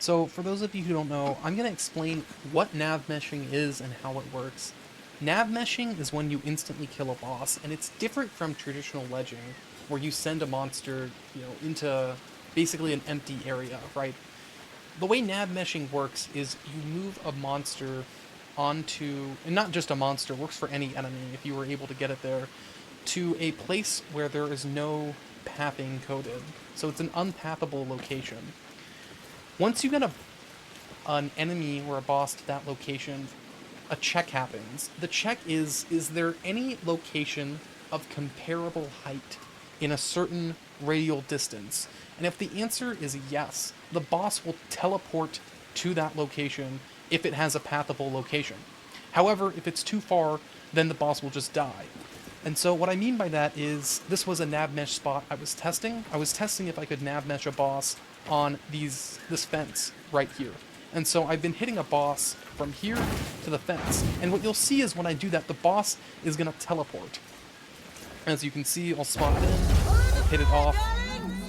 So for those of you who don't know, I'm going to explain what nav meshing is and how it works. Nav meshing is when you instantly kill a boss, and it's different from traditional ledging, where you send a monster, into basically an empty area, right? The way nav meshing works is you move a monster onto, and not just a monster, works for any enemy if you were able to get it there, to a place where there is no pathing coded. So it's an unpathable location. Once you get an enemy or a boss to that location, a check happens. The check is there any location of comparable height in a certain radial distance? And if the answer is yes, the boss will teleport to that location if it has a pathable location. However, if it's too far, then the boss will just die. And so what I mean by that is, this was a NavMesh spot I was testing. I was testing if I could NavMesh a boss on this fence right here. And so I've been hitting a boss from here to the fence. And what you'll see is when I do that, the boss is going to teleport. As you can see, I'll spot it in, hit it off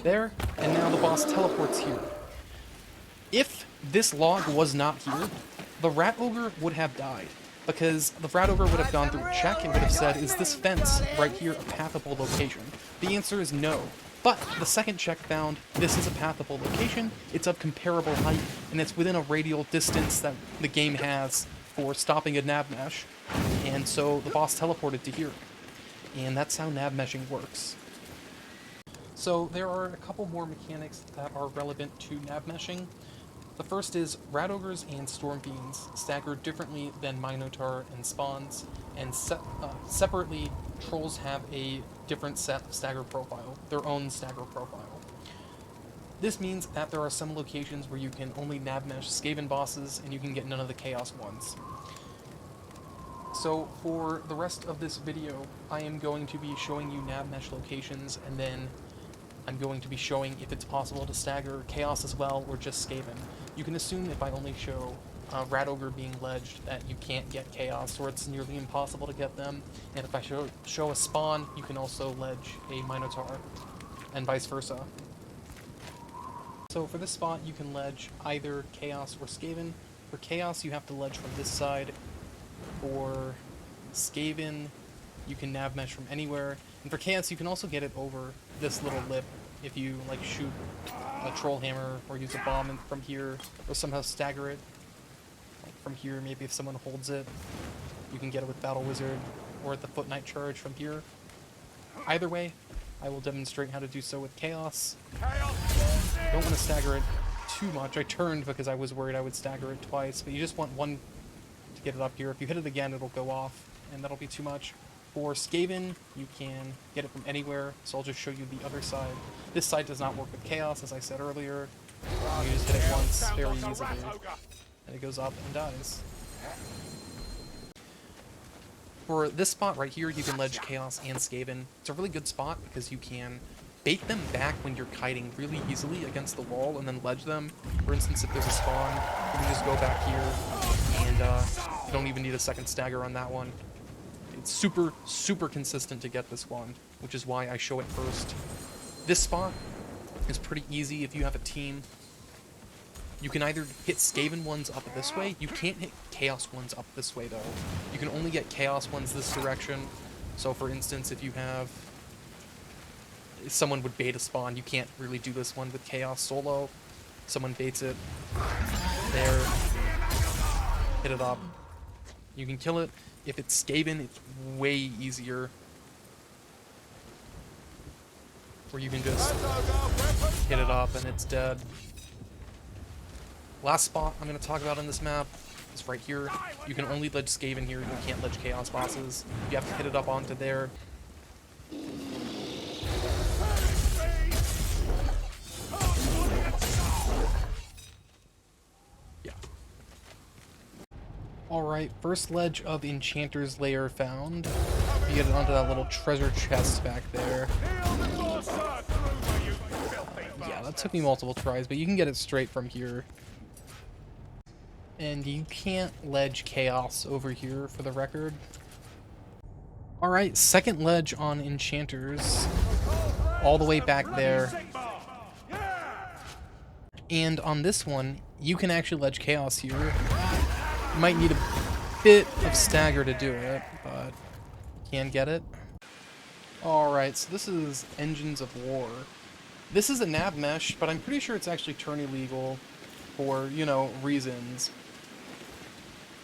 there, and now the boss teleports here. If this log was not here, the Rat Ogre would have died. Because the Rat Ogre would have gone through a check and would have said, is this fence right here a pathable location? The answer is no. But the second check found this is a pathable location, it's of comparable height, and it's within a radial distance that the game has for stopping a nav mesh. And so the boss teleported to here. And that's how nav meshing works. So there are a couple more mechanics that are relevant to nav meshing. The first is Rat Ogres and Storm Fiends stagger differently than Minotaur and Spawns, and separately, Trolls have a different set of stagger profile, their own stagger profile. This means that there are some locations where you can only NavMesh Skaven bosses, and you can get none of the Chaos ones. So for the rest of this video, I am going to be showing you NavMesh locations, and then I'm going to be showing if it's possible to stagger Chaos as well, or just Skaven. You can assume if I only show Rat Ogre being ledged that you can't get Chaos, or it's nearly impossible to get them. And if I show a Spawn, you can also ledge a Minotaur, and vice versa. So for this spot, you can ledge either Chaos or Skaven. For Chaos, you have to ledge from this side. For Skaven, you can nav mesh from anywhere. And for Chaos, you can also get it over this little lip if you like shoot a troll hammer or use a bomb from here, or somehow stagger it. Like from here, maybe if someone holds it, you can get it with Battle Wizard, or at the Foot Knight charge from here. Either way, I will demonstrate how to do so with Chaos. I don't want to stagger it too much. I turned because I was worried I would stagger it twice, but you just want one to get it up here. If you hit it again, it'll go off, and that'll be too much. For Skaven, you can get it from anywhere, so I'll just show you the other side. This side does not work with Chaos, as I said earlier. You just hit it once very easily, and it goes up and dies. For this spot right here, you can ledge Chaos and Skaven. It's a really good spot because you can bait them back when you're kiting really easily against the wall and then ledge them. For instance, if there's a spawn, you can just go back here, and you don't even need a second stagger on that one. It's super, super consistent to get this one, which is why I show it first. This spot is pretty easy if you have a team. You can either hit Skaven ones up this way. You can't hit Chaos ones up this way, though. You can only get Chaos ones this direction. So, for instance, if you have... someone would bait a spawn, you can't really do this one with Chaos solo. Someone baits it. There. Hit it up. You can kill it. If it's Skaven, it's way easier. Or you can just hit it up and it's dead. Last spot I'm going to talk about on this map is right here. You can only ledge Skaven here, you can't ledge Chaos bosses. You have to hit it up onto there. Alright, first ledge of Enchanter's lair found. You get it onto that little treasure chest back there. Yeah, that took me multiple tries, but you can get it straight from here. And you can't ledge Chaos over here, for the record. Alright, second ledge on Enchanters. All the way back there. And on this one, you can actually ledge chaos here. You might need a bit of stagger to do it, but you can get it. Alright, so this is Engines of War. This is a NavMesh, but I'm pretty sure it's actually turn illegal for, you know, reasons.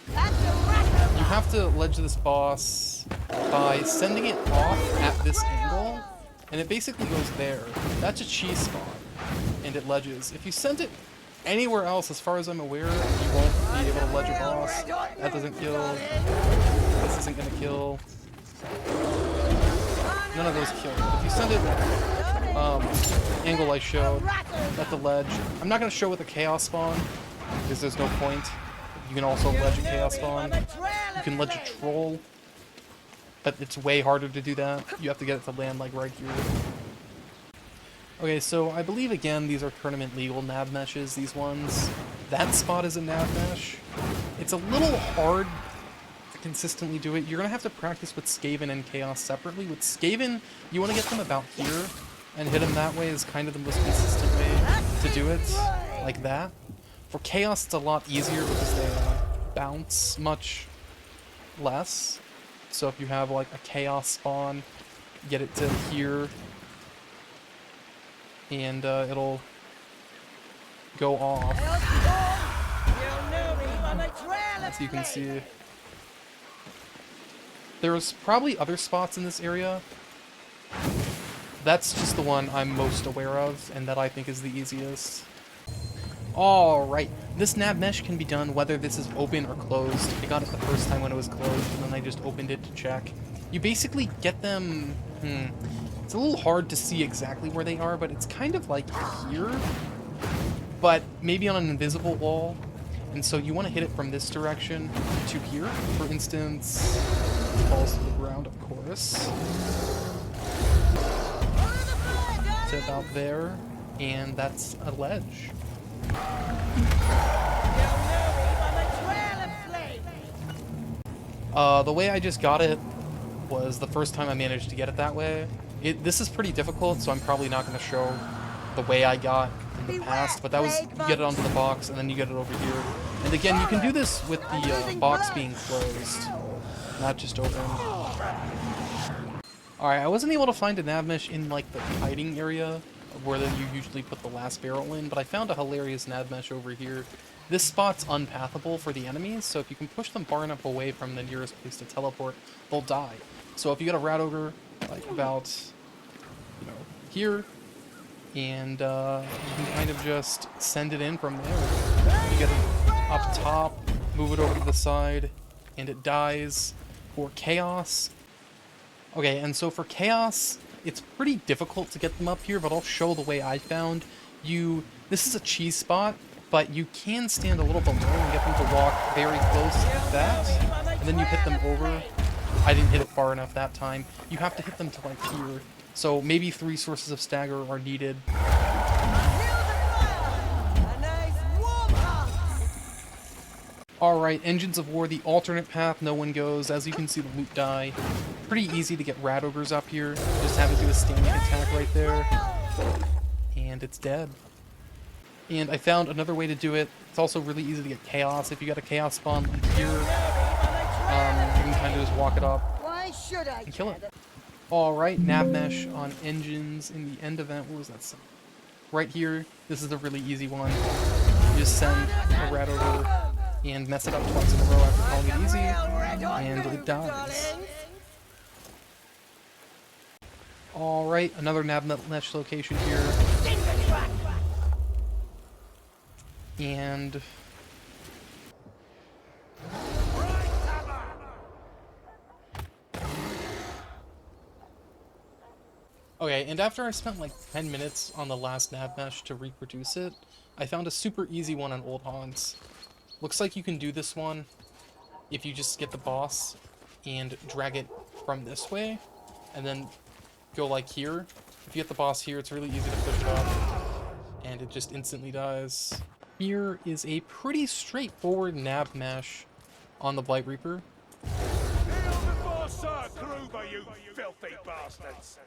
You have to ledge this boss by sending it off at this angle, and it basically goes there. That's a cheese spot, and it ledges. If you send it anywhere else, as far as I'm aware, you won't be able to ledge a boss. That doesn't kill. This isn't gonna kill. None of those kill. If you send it angle I showed at the ledge, I'm not gonna show with a chaos spawn because there's no point. You can also ledge a chaos spawn. You can ledge a troll, but it's way harder to do that. You have to get it to land like right here. Okay, so I believe again these are tournament legal nav meshes. These ones. That spot is a nav mesh. It's a little hard to consistently do it. You're gonna have to practice with Skaven and Chaos separately. With Skaven, you want to get them about here, and hit them that way is kind of the most consistent way to do it, like that. For Chaos, it's a lot easier because they bounce much less. So if you have like a Chaos spawn, get it to here, and it'll go off. As you can see. There's probably other spots in this area. That's just the one I'm most aware of, and that I think is the easiest. Alright, this nav mesh can be done whether this is open or closed. I got it the first time when it was closed, and then I just opened it to check. You basically get them... It's a little hard to see exactly where they are, but it's kind of like here, but maybe on an invisible wall. And so you want to hit it from this direction to here. For instance, it falls to the ground, of course. To about there, and that's a ledge. The way I just got it was the first time I managed to get it that way. This is pretty difficult, so I'm probably not going to show the way I got in the past, but that was, you get it onto the box, and then you get it over here. And again, you can do this with the box being closed, not just open. Alright, I wasn't able to find a nav mesh in like the hiding area where you usually put the last barrel in, but I found a hilarious nav mesh over here. This spot's unpathable for the enemies, so if you can push them far enough away from the nearest place to teleport, they'll die. So if you get a rat ogre, like about, you know, here, and you can kind of just send it in from there. You get it up top, move it over to the side, and it dies. For Chaos, okay, and so for Chaos, it's pretty difficult to get them up here, but I'll show the way I found. This is a cheese spot, but you can stand a little below and get them to walk very close like that, and then you hit them over. I didn't hit it far enough that time. You have to hit them to like here. So maybe 3 sources of stagger are needed. Alright, Engines of War, the alternate path no one goes. As you can see, the loot die. Pretty easy to get rat ogres up here. Just have it do a standing attack right there. And it's dead. And I found another way to do it. It's also really easy to get Chaos. If you got a Chaos spawn like here, you can kind of just walk it up and kill it. Alright, NavMesh on Engines in the end event. What was that? Right here, this is the really easy one. You just send a rat ogre and mess it up twice in a row after calling it easy, and it dies. Alright, another NavMesh location here. And... okay, and after I spent like 10 minutes on the last NavMesh to reproduce it, I found a super easy one on Old Haunts. Looks like you can do this one if you just get the boss and drag it from this way, and then go like here. If you get the boss here, it's really easy to push it up, and it just instantly dies. Here is a pretty straightforward nav mesh on the Blightreaper. You filthy bastards!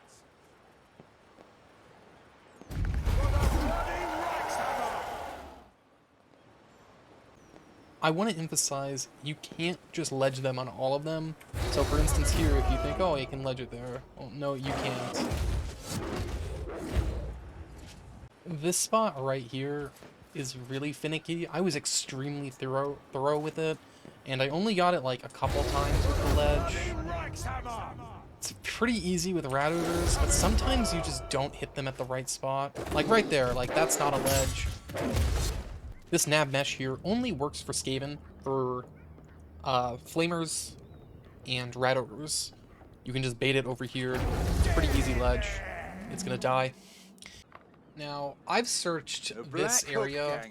I want to emphasize, you can't just ledge them on all of them. So for instance here, if you think, oh, you can ledge it there. Well, no, you can't. This spot right here is really finicky. I was extremely thorough with it, and I only got it like a couple times with the ledge. It's pretty easy with rat odors, but sometimes you just don't hit them at the right spot. Like right there, like that's not a ledge. This NavMesh here only works for Skaven, for flamers, and rat odors. You can just bait it over here. It's a pretty easy ledge. It's gonna die. Now, I've searched this area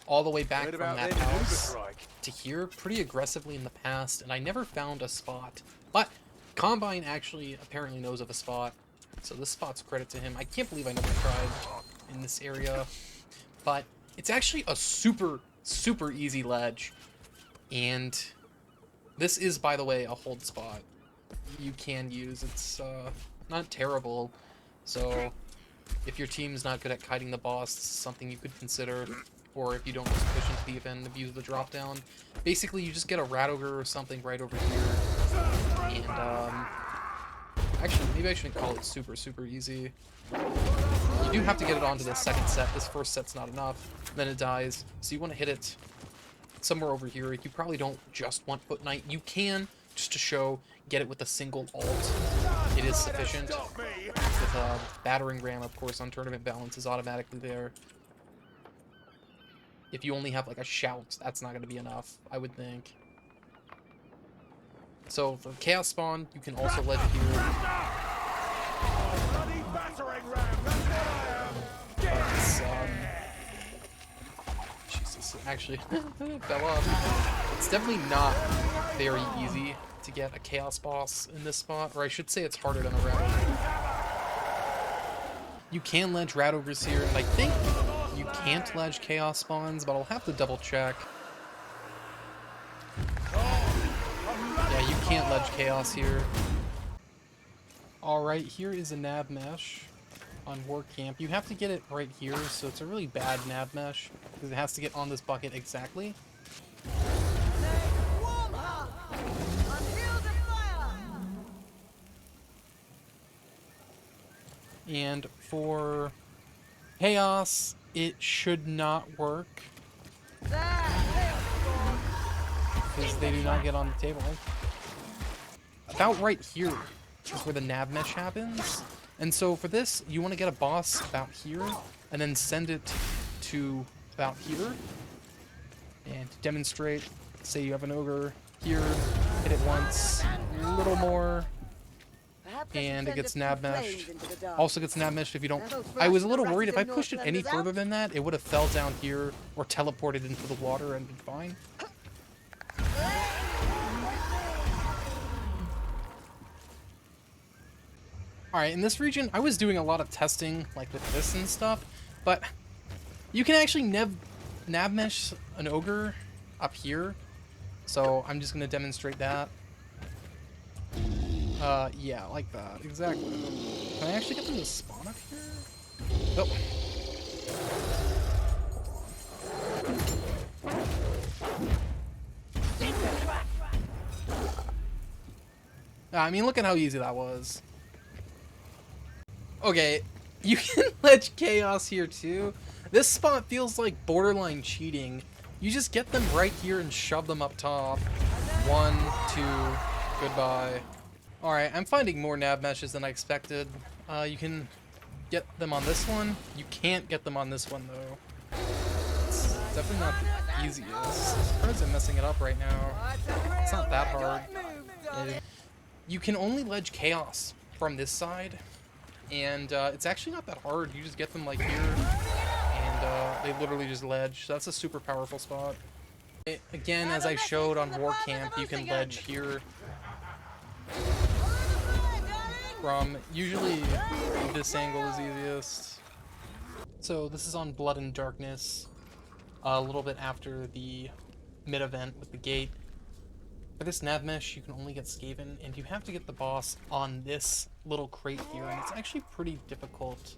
all the way back from that house to here pretty aggressively in the past, and I never found a spot. But Combine actually apparently knows of a spot, so this spot's credit to him. I can't believe I never tried in this area, but it's actually a super, super easy ledge. And this is, by the way, a hold spot you can use. It's not terrible, so if your team's not good at kiting the boss, this is something you could consider. Or if you don't just push into the event and abuse the drop down. Basically, you just get a rat ogre or something right over here. And, actually, maybe I shouldn't call it super, super easy. You do have to get it onto the second set. This first set's not enough. Then it dies. So you want to hit it somewhere over here. You probably don't just want Foot Knight. You can, just to show, get it with a single ult. It is sufficient. With Battering Ram, of course, on tournament balance is automatically there. If you only have like a shout, that's not going to be enough, I would think. So for Chaos Spawn, you can also ledge here. Jesus, actually, fell off. It's definitely not very easy to get a Chaos Boss in this spot, or I should say it's harder than a Rat Ogre. You can ledge Rat Ogres here, and I think you can't ledge Chaos Spawns, but I'll have to double check. Yeah, you can't ledge Chaos here. Alright, here is a NavMesh on Warcamp. You have to get it right here, so it's a really bad NavMesh, because it has to get on this bucket exactly. And for Chaos, it should not work, because they do not get on the table. About right here is where the NavMesh happens. And so for this, you want to get a boss about here, and then send it to about here. And to demonstrate, say you have an ogre here, hit it once, a little more, and it gets NavMeshed. Also gets NavMeshed if you don't... I was a little worried if I pushed it any further than that, it would have fell down here, or teleported into the water and been fine. Alright, in this region, I was doing a lot of testing, like with this and stuff, but you can actually NavMesh an ogre up here, so I'm just going to demonstrate that. Yeah, like that, exactly. Can I actually get them to spawn up here? Oh. I mean, look at how easy that was. Okay, you can ledge Chaos here too. This spot feels like borderline cheating. You just get them right here and shove them up top. 1, 2, goodbye. Alright, I'm finding more NavMeshes than I expected. You can get them on this one. You can't get them on this one though. It's definitely not the easiest. I'm surprised I'm messing it up right now. It's not that hard. You can only ledge Chaos from this side. And it's actually not that hard. You just get them like here, and they literally just ledge. So that's a super powerful spot. Again, as I showed on Warcamp, you can ledge here. From usually this angle is easiest. So this is on Blood and Darkness, a little bit after the mid-event with the gate. For this NavMesh, you can only get Skaven, and you have to get the boss on this little crate here, and it's actually pretty difficult